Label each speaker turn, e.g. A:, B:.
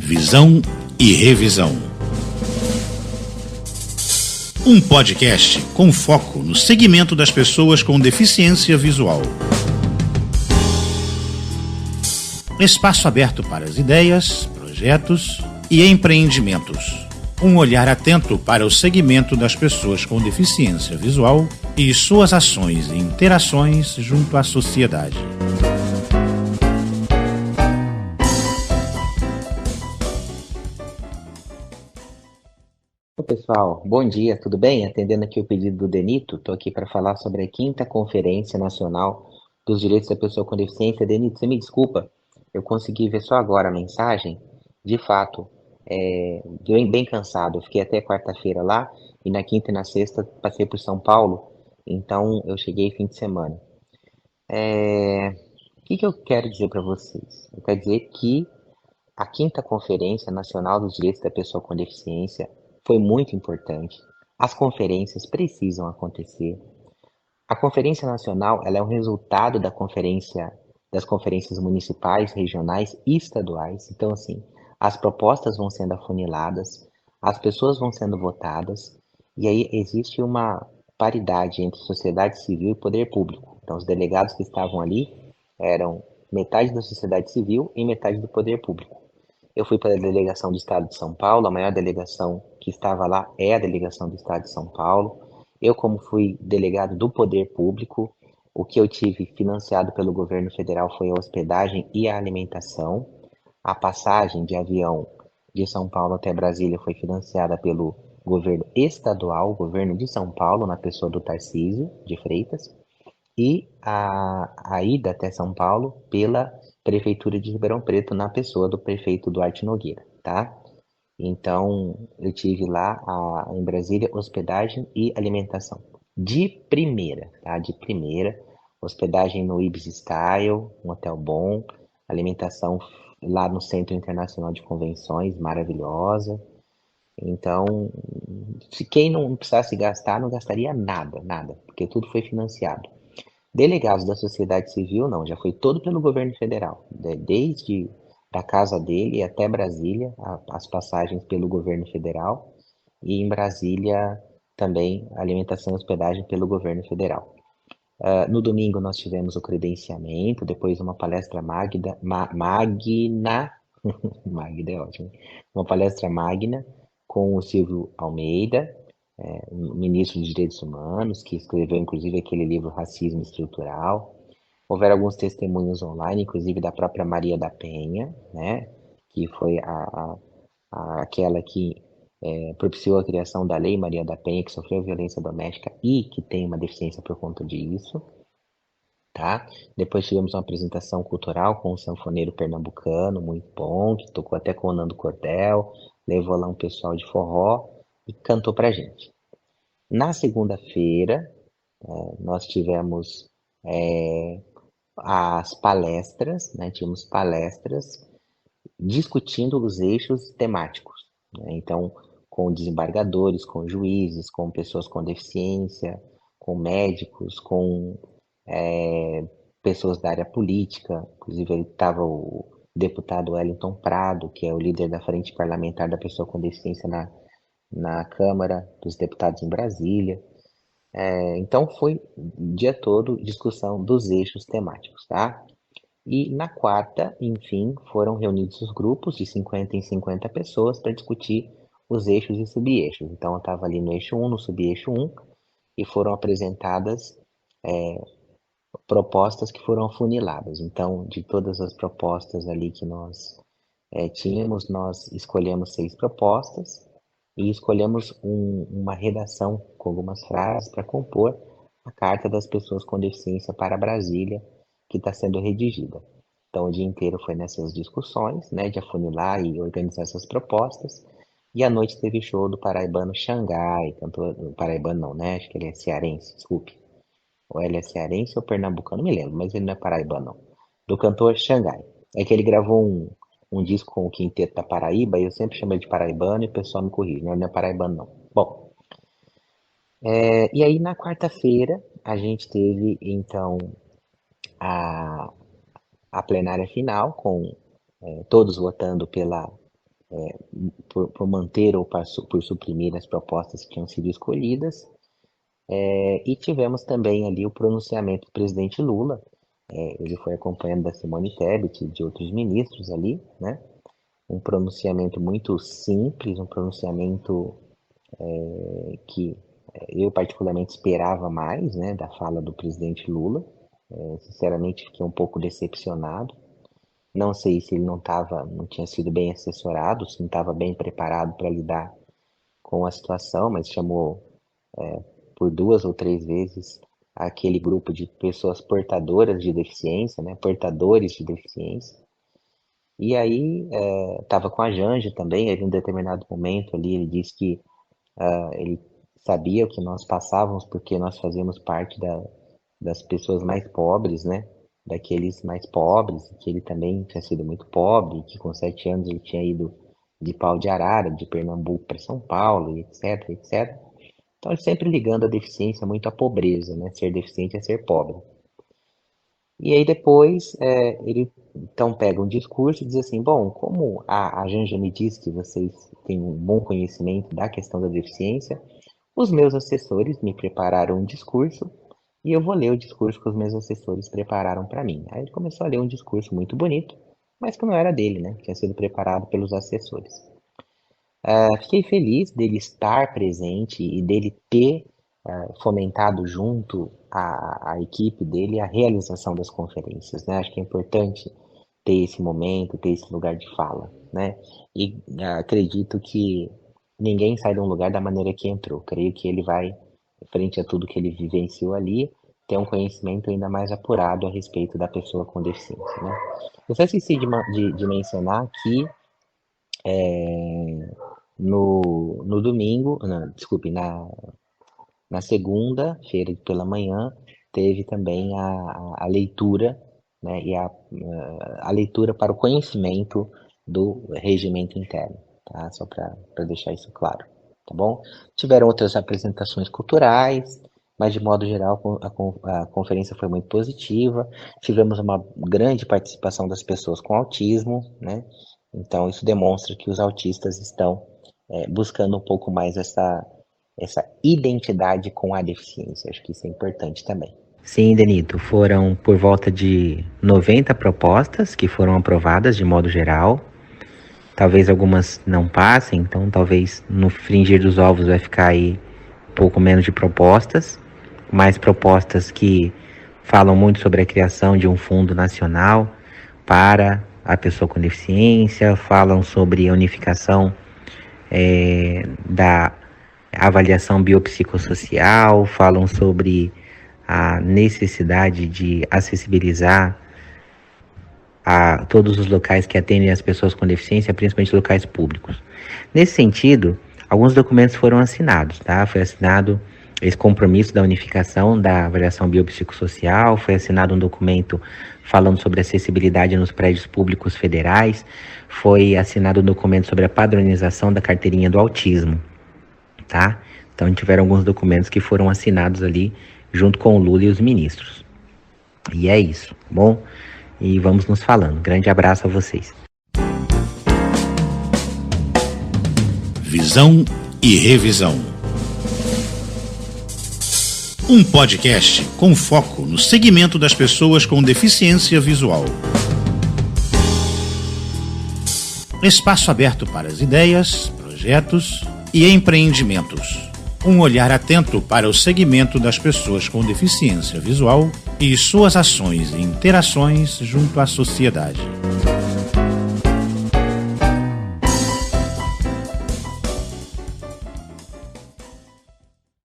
A: Visão e Revisão. Um podcast com foco no segmento das pessoas com deficiência visual. Espaço aberto para as ideias, projetos e empreendimentos. Um olhar atento para o segmento das pessoas com deficiência visual e suas ações e interações junto à sociedade.
B: Oi, pessoal, bom dia, tudo bem? Atendendo aqui o pedido do Denito, estou aqui para falar sobre a 5ª Conferência Nacional dos Direitos da Pessoa com Deficiência. Denito, você me desculpa, eu consegui ver só agora a mensagem. De fato, bem cansado, eu fiquei até quarta-feira lá e na quinta e na sexta passei por São Paulo, então eu cheguei fim de semana. O que eu quero dizer para vocês? Eu quero dizer que a 5ª Conferência Nacional dos Direitos da Pessoa com Deficiência foi muito importante. As conferências precisam acontecer. A Conferência Nacional, ela é um resultado das conferências municipais, regionais e estaduais. Então, assim, as propostas vão sendo afuniladas, as pessoas vão sendo votadas, e aí existe uma paridade entre sociedade civil e poder público. Então, os delegados que estavam ali eram metade da sociedade civil e metade do poder público. Eu fui para a delegação do Estado de São Paulo, a maior delegação que estava lá é a delegação do Estado de São Paulo. Eu, como fui delegado do Poder Público, o que eu tive financiado pelo governo federal foi a hospedagem e a alimentação. A passagem de avião de São Paulo até Brasília foi financiada pelo governo estadual, o governo de São Paulo, na pessoa do Tarcísio de Freitas. E a ida até São Paulo pela Prefeitura de Ribeirão Preto, na pessoa do prefeito Duarte Nogueira, tá? Então, eu tive lá em Brasília hospedagem e alimentação. De primeira, tá? De primeira, hospedagem no Ibis Style, um hotel bom, alimentação lá no Centro Internacional de Convenções, maravilhosa. Então, se quem não precisasse gastar, não gastaria nada, porque tudo foi financiado. Delegados da sociedade civil, não, já foi todo pelo governo federal, desde da casa dele até Brasília, as passagens pelo governo federal, e em Brasília também alimentação e hospedagem pelo governo federal. No domingo nós tivemos o credenciamento, depois uma palestra magna, magna é ótimo, uma palestra magna com o Silvio Almeida, ministro dos Direitos Humanos, que escreveu inclusive aquele livro Racismo Estrutural. Houveram alguns testemunhos online, inclusive da própria Maria da Penha, né, que foi aquela que propiciou a criação da Lei Maria da Penha, que sofreu violência doméstica e que tem uma deficiência por conta disso. Tá? Depois tivemos uma apresentação cultural com um sanfoneiro pernambucano, muito bom, que tocou até com o Nando Cordel, levou lá um pessoal de forró e cantou pra gente. Na segunda-feira, nós tivemos as palestras, né? Tivemos palestras discutindo os eixos temáticos, né? Então, com desembargadores, com juízes, com pessoas com deficiência, com médicos, com pessoas da área política, inclusive ele estava o deputado Wellington Prado, que é o líder da Frente Parlamentar da Pessoa com Deficiência na Câmara dos Deputados em Brasília. Então foi o dia todo discussão dos eixos temáticos, tá? E na quarta, enfim, foram reunidos os grupos de 50 em 50 pessoas para discutir os eixos e sub-eixos. Então eu estava ali no eixo 1, no sub-eixo 1, e foram apresentadas propostas que foram afuniladas. Então, de todas as propostas ali que nós tínhamos, nós escolhemos 6 propostas e escolhemos uma redação com algumas frases para compor a Carta das Pessoas com Deficiência para Brasília, que está sendo redigida. Então, o dia inteiro foi nessas discussões, né, de afunilar e organizar essas propostas. E à noite teve show do paraibano Xangai, cantor, paraibano não, né, acho que ele é cearense, desculpe. Ou ele é cearense ou pernambucano, não me lembro, mas ele não é paraibano, não. Do cantor Xangai. É que ele gravou um disco com o Quinteto da Paraíba, e eu sempre chamo ele de paraibano e o pessoal me corrige, não, ele não é paraibano, não. Bom, e aí na quarta-feira a gente teve, então, a plenária final, com todos votando por manter ou por suprimir as propostas que tinham sido escolhidas. E tivemos também ali o pronunciamento do presidente Lula. Ele foi acompanhado da Simone Tebet e de outros ministros ali, né? Um pronunciamento muito simples, um pronunciamento que eu particularmente esperava mais, né, da fala do presidente Lula. Sinceramente, fiquei um pouco decepcionado. Não sei se ele não tinha sido bem assessorado, se não estava bem preparado para lidar com a situação, mas chamou por 2 ou 3 vezes aquele grupo de pessoas portadoras de deficiência, né, portadores de deficiência. E aí estava com a Janja também, em um determinado momento ali ele disse que ele sabia o que nós passávamos porque nós fazíamos parte das pessoas mais pobres, né? Daqueles mais pobres, que ele também tinha sido muito pobre, que com 7 anos ele tinha ido de Pau de Arara, de Pernambuco para São Paulo, etc, etc. Então ele sempre ligando a deficiência muito à pobreza, né? Ser deficiente é ser pobre. E aí depois ele então pega um discurso e diz assim, bom, como a Janja me disse que vocês têm um bom conhecimento da questão da deficiência, os meus assessores me prepararam um discurso e eu vou ler o discurso que os meus assessores prepararam para mim. Aí ele começou a ler um discurso muito bonito, mas que não era dele, né? Tinha sido preparado pelos assessores. Fiquei feliz dele estar presente e dele ter fomentado junto à equipe dele a realização das conferências, né? Acho que é importante ter esse momento, ter esse lugar de fala, né? E acredito que ninguém sai de um lugar da maneira que entrou. Creio que ele vai, frente a tudo que ele vivenciou ali, ter um conhecimento ainda mais apurado a respeito da pessoa com deficiência, né? Eu só esqueci de mencionar que no domingo, desculpe, na segunda-feira pela manhã, teve também a leitura, né, e a leitura para o conhecimento do regimento interno, tá? Só para deixar isso claro, tá bom? Tiveram outras apresentações culturais, mas de modo geral a conferência foi muito positiva. Tivemos uma grande participação das pessoas com autismo, né? Então isso demonstra que os autistas estão buscando um pouco mais essa identidade com a deficiência. Acho que isso é importante também. Sim, Denito, foram por volta de 90 propostas que foram aprovadas de modo geral. Talvez algumas não passem, então talvez no fringir dos ovos vai ficar aí um pouco menos de propostas, mais propostas que falam muito sobre a criação de um fundo nacional para a pessoa com deficiência, falam sobre a unificação da avaliação biopsicossocial, falam sobre a necessidade de acessibilizar a todos os locais que atendem as pessoas com deficiência, principalmente locais públicos. Nesse sentido, alguns documentos foram assinados, tá? Foi assinado esse compromisso da unificação da avaliação biopsicossocial, foi assinado um documento falando sobre acessibilidade nos prédios públicos federais, foi assinado um documento sobre a padronização da carteirinha do autismo, tá? Então tiveram alguns documentos que foram assinados ali junto com o Lula e os ministros. E é isso, tá bom? E vamos nos falando. Grande abraço a vocês.
A: Visão e revisão. Um podcast com foco no segmento das pessoas com deficiência visual. Espaço aberto para as ideias, projetos e empreendimentos. Um olhar atento para o segmento das pessoas com deficiência visual e suas ações e interações junto à sociedade.